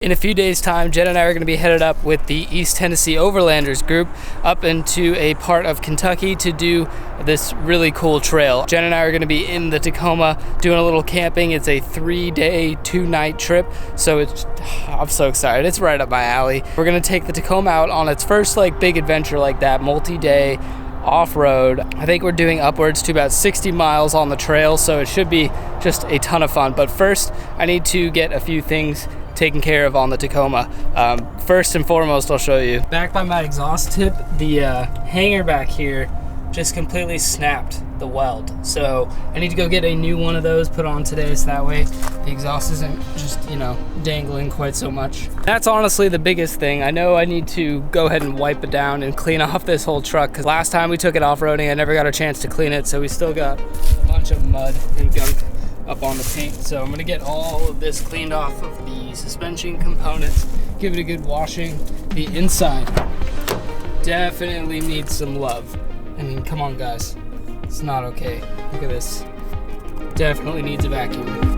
In a few days' time, Jen and I are going to be headed up with the East Tennessee Overlanders group up into a part of Kentucky to do this really cool trail. Jen and I are going to be in the Tacoma doing a little camping. It's a 3-day, 2-night trip, so I'm so excited. It's right up my alley. We're going to take the Tacoma out on its first big adventure like that, multi-day off-road. I think we're doing upwards to about 60 miles on the trail, so it should be just a ton of fun. But first, I need to get a few things taken care of on the Tacoma. First and foremost, I'll show you. Back by my exhaust tip, the hanger back here just completely snapped the weld. So I need to go get a new one of those put on today, so that way the exhaust isn't just, dangling quite so much. That's honestly the biggest thing. I know I need to go ahead and wipe it down and clean off this whole truck, because last time we took it off-roading, I never got a chance to clean it, so we still got a bunch of mud and gunk up on the paint. So I'm gonna get all of this cleaned off of the suspension components, give it a good washing. The inside definitely needs some love. I mean, come on guys, it's not okay. Look at this, definitely needs a vacuum.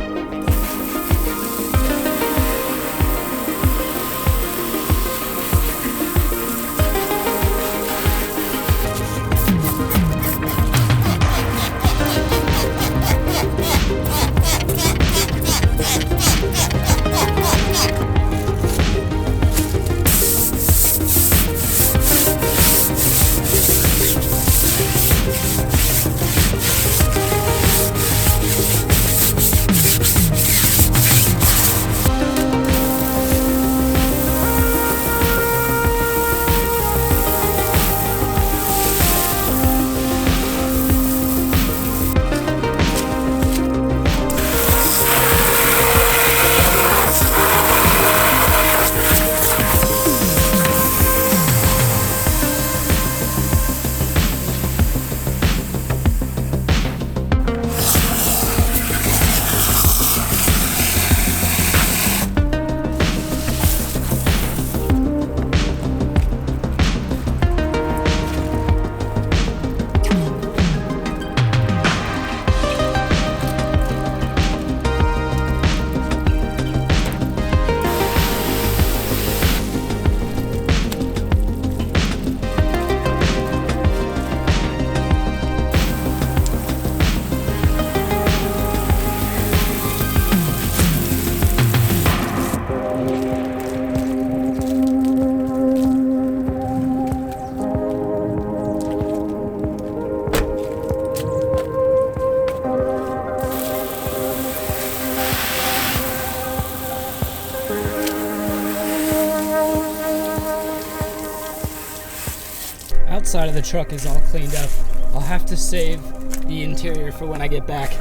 Outside of the truck is all cleaned up. I'll have to save the interior for when I get back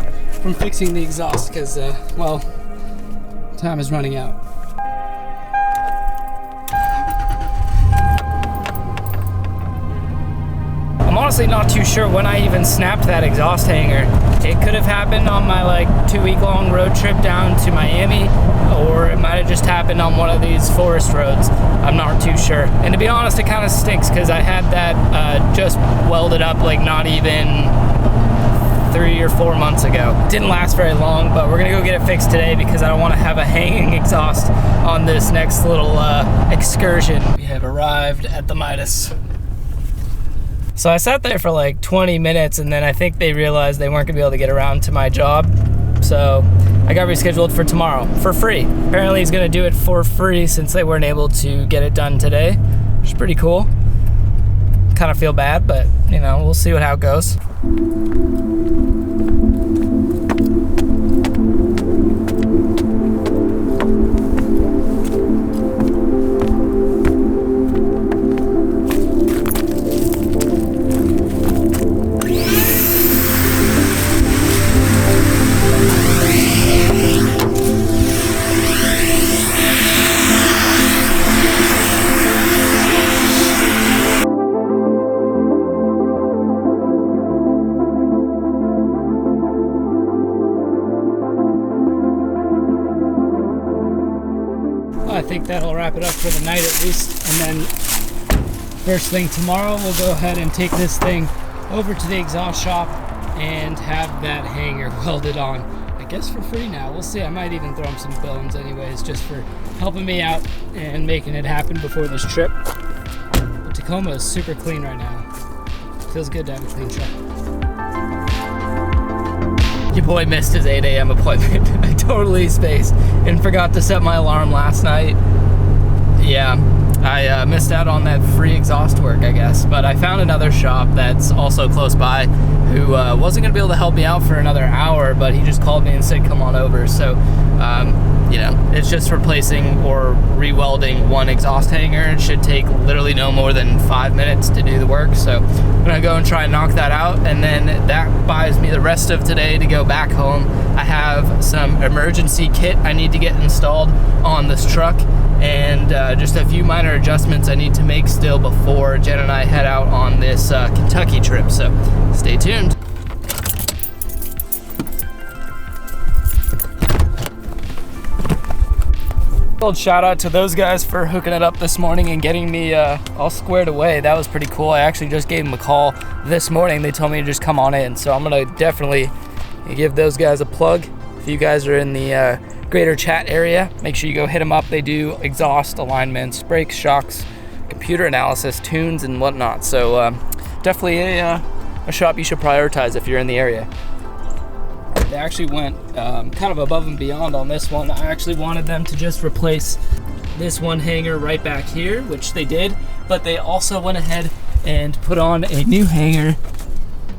from fixing the exhaust, because, time is running out. I'm honestly not too sure when I even snapped that exhaust hanger. It could have happened on my 2-week-long road trip down to Miami, or it might have just happened on one of these forest roads. I'm not too sure. And to be honest, it kind of stinks, because I had that just welded up not even 3 or 4 months ago. It didn't last very long, but we're gonna go get it fixed today because I don't want to have a hanging exhaust on this next little excursion. We have arrived at the Midas. So I sat there for 20 minutes, and then I think they realized they weren't gonna be able to get around to my job. So I got rescheduled for tomorrow for free. Apparently he's gonna do it for free since they weren't able to get it done today, which is pretty cool. Kind of feel bad, but we'll see how it goes. I think that'll wrap it up for the night at least, and then first thing tomorrow we'll go ahead and take this thing over to the exhaust shop and have that hanger welded on. I guess for free now. We'll see. I might even throw him some bones anyways, just for helping me out and making it happen before this trip. But Tacoma is super clean right now. Feels good to have a clean truck. Your boy missed his 8 a.m. appointment. I totally spaced and forgot to set my alarm last night. Yeah, I missed out on that free exhaust work, I guess. But I found another shop that's also close by who wasn't going to be able to help me out for another hour, but he just called me and said, come on over. So, you know, it's just replacing or re-welding one exhaust hanger. It should take literally no more than 5 minutes to do the work. So I'm going to go and try and knock that out. And then that buys me the rest of today to go back home. I have some emergency kit I need to get installed on this truck, and just a few minor adjustments I need to make still before Jen and I head out on this Kentucky trip, so stay tuned. Shout out to those guys for hooking it up this morning and getting me all squared away. That was pretty cool. I actually just gave them a call this morning. They told me to just come on in, so I'm gonna definitely give those guys a plug. If you guys are in the greater chat area, make sure you go hit them up. They do exhaust alignments, brakes, shocks, computer analysis, tunes, and whatnot. So definitely a shop you should prioritize if you're in the area. They actually went kind of above and beyond on this one. I actually wanted them to just replace this one hanger right back here, which they did, but they also went ahead and put on a new hanger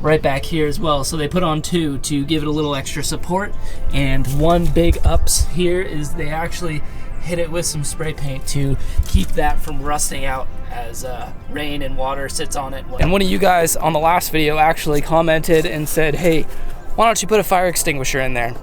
right back here as well. So they put on two to give it a little extra support. And one big ups here is they actually hit it with some spray paint to keep that from rusting out as rain and water sits on it. And one of you guys on the last video actually commented and said, hey, why don't you put a fire extinguisher in there?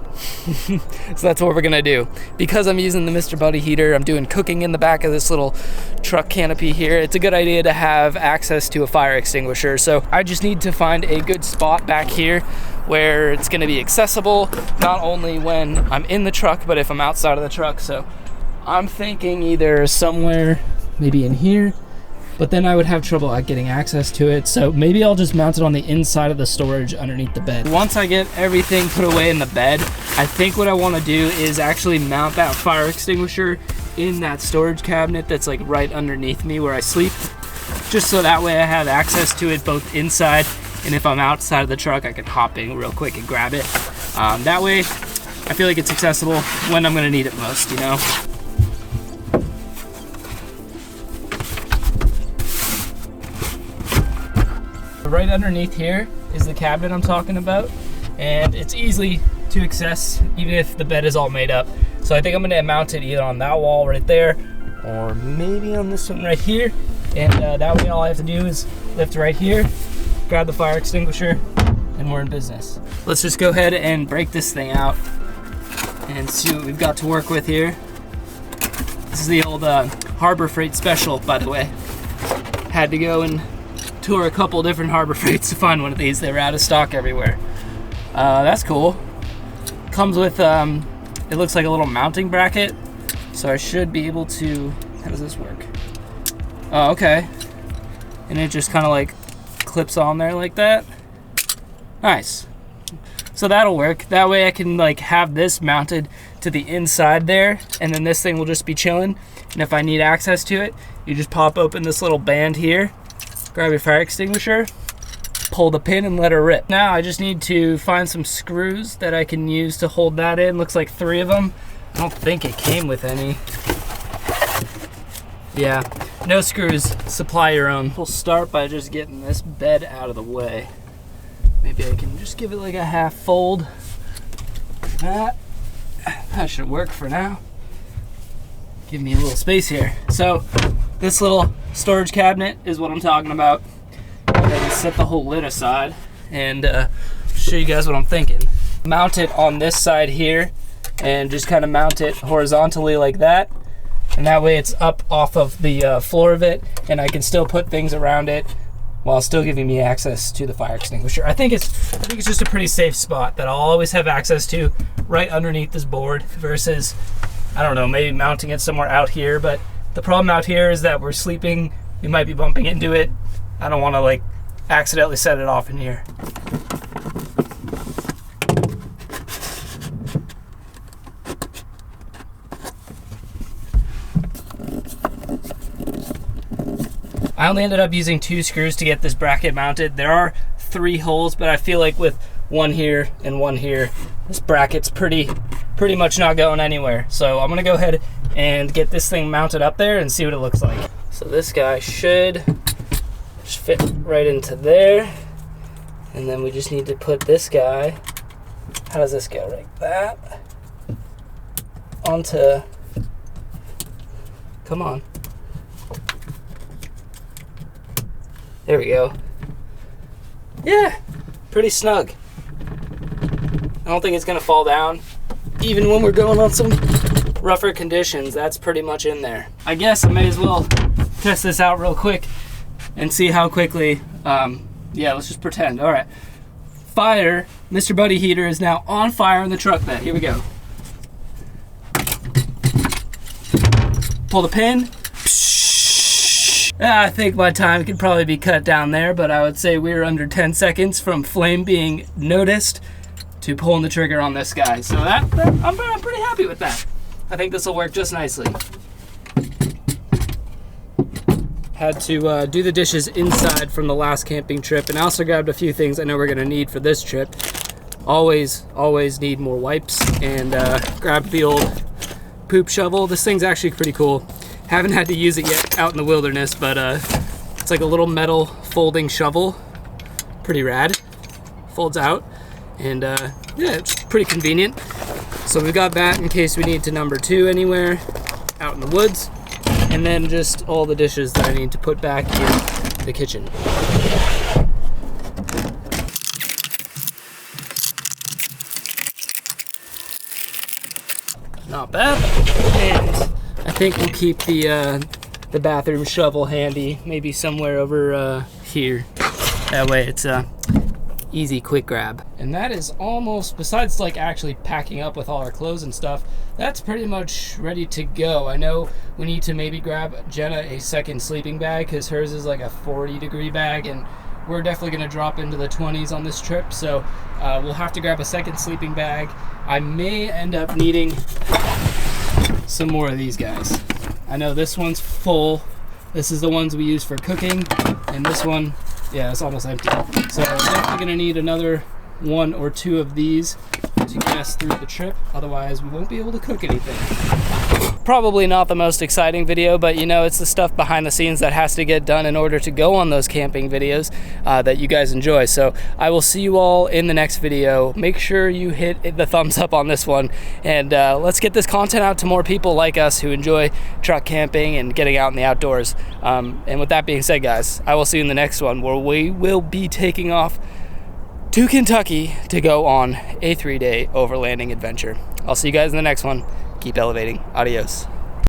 So that's what we're gonna do. Because I'm using the Mr. Buddy heater, I'm doing cooking in the back of this little truck canopy here. It's a good idea to have access to a fire extinguisher. So I just need to find a good spot back here where it's gonna be accessible, not only when I'm in the truck, but if I'm outside of the truck. So I'm thinking either somewhere, maybe in here, but then I would have trouble at getting access to it. So maybe I'll just mount it on the inside of the storage underneath the bed. Once I get everything put away in the bed, I think what I want to do is actually mount that fire extinguisher in that storage cabinet that's like right underneath me where I sleep, just so that way I have access to it both inside, and if I'm outside of the truck, I can hop in real quick and grab it. That way, I feel like it's accessible when I'm gonna need it most, you know? Right underneath here is the cabinet I'm talking about, and it's easily to access even if the bed is all made up. So I think I'm gonna mount it either on that wall right there or maybe on this one right here, and that way all I have to do is lift right here, grab the fire extinguisher, and we're in business. Let's just go ahead and break this thing out and see what we've got to work with here. This is the old Harbor Freight special, by the way. Had to go and tour a couple different Harbor Freights to find one of these. They were out of stock everywhere. That's cool. Comes with, it looks like a little mounting bracket, so I should be able to, how does this work? Oh, okay. And it just kind of like clips on there like that. Nice. So that'll work. That way I can like have this mounted to the inside there, and then this thing will just be chilling. And if I need access to it, you just pop open this little band here, grab your fire extinguisher, pull the pin, and let her rip. Now I just need to find some screws that I can use to hold that in. Looks like 3 of them. I don't think it came with any. Yeah, no screws, supply your own. We'll start by just getting this bed out of the way. Maybe I can just give it like a half fold. That should work for now. Give me a little space here. So this little storage cabinet is what I'm talking about. I'm gonna set the whole lid aside and show you guys what I'm thinking. Mount it on this side here and just kind of mount it horizontally like that. And that way it's up off of the floor of it, and I can still put things around it while still giving me access to the fire extinguisher. I think it's just a pretty safe spot that I'll always have access to right underneath this board versus, I don't know, maybe mounting it somewhere out here. But the problem out here is that we're sleeping, we might be bumping into it. I don't want to like accidentally set it off in here. I only ended up using 2 screws to get this bracket mounted. There are 3 holes, but I feel like with one here and one here, this bracket's pretty much not going anywhere. So I'm gonna go ahead and get this thing mounted up there and see what it looks like. So this guy should just fit right into there. And then we just need to put this guy, how does this go, like that? Onto, come on. There we go. Yeah, pretty snug. I don't think it's gonna fall down. Even when we're going on some rougher conditions, that's pretty much in there. I guess I may as well test this out real quick and see how quickly, yeah, let's just pretend. All right, fire, Mr. Buddy Heater is now on fire in the truck bed. Here we go. Pull the pin. I think my time could probably be cut down there, but I would say we're under 10 seconds from flame being noticed to pulling the trigger on this guy. So I'm pretty happy with that. I think this will work just nicely. Had to do the dishes inside from the last camping trip, and I also grabbed a few things I know we're gonna need for this trip. Always need more wipes, and grabbed the old poop shovel. This thing's actually pretty cool. Haven't had to use it yet out in the wilderness, but it's like a little metal folding shovel. Pretty rad. Folds out, and yeah, it's pretty convenient. So we've got that in case we need to number 2 anywhere out in the woods, and then just all the dishes that I need to put back in the kitchen. Not bad. And I think we'll keep the bathroom shovel handy, maybe somewhere over here. That way it's easy, quick grab. And that is almost, besides like actually packing up with all our clothes and stuff, that's pretty much ready to go. I know we need to maybe grab Jenna a second sleeping bag because hers is like a 40-degree bag, and we're definitely gonna drop into the 20s on this trip. So we'll have to grab a second sleeping bag. I may end up needing some more of these guys. I know this one's full. This is the ones we use for cooking, and this one, yeah, it's almost empty. So I'm definitely gonna need another 1 or 2 of these to get us through the trip. Otherwise, we won't be able to cook anything. Probably not the most exciting video, but you know, it's the stuff behind the scenes that has to get done in order to go on those camping videos that you guys enjoy. So I will see you all in the next video. Make sure you hit the thumbs up on this one, and let's get this content out to more people like us who enjoy truck camping and getting out in the outdoors. And with that being said, guys, I will see you in the next one, where we will be taking off to Kentucky to go on a 3-day overlanding adventure. I'll see you guys in the next one. Keep elevating. Adios.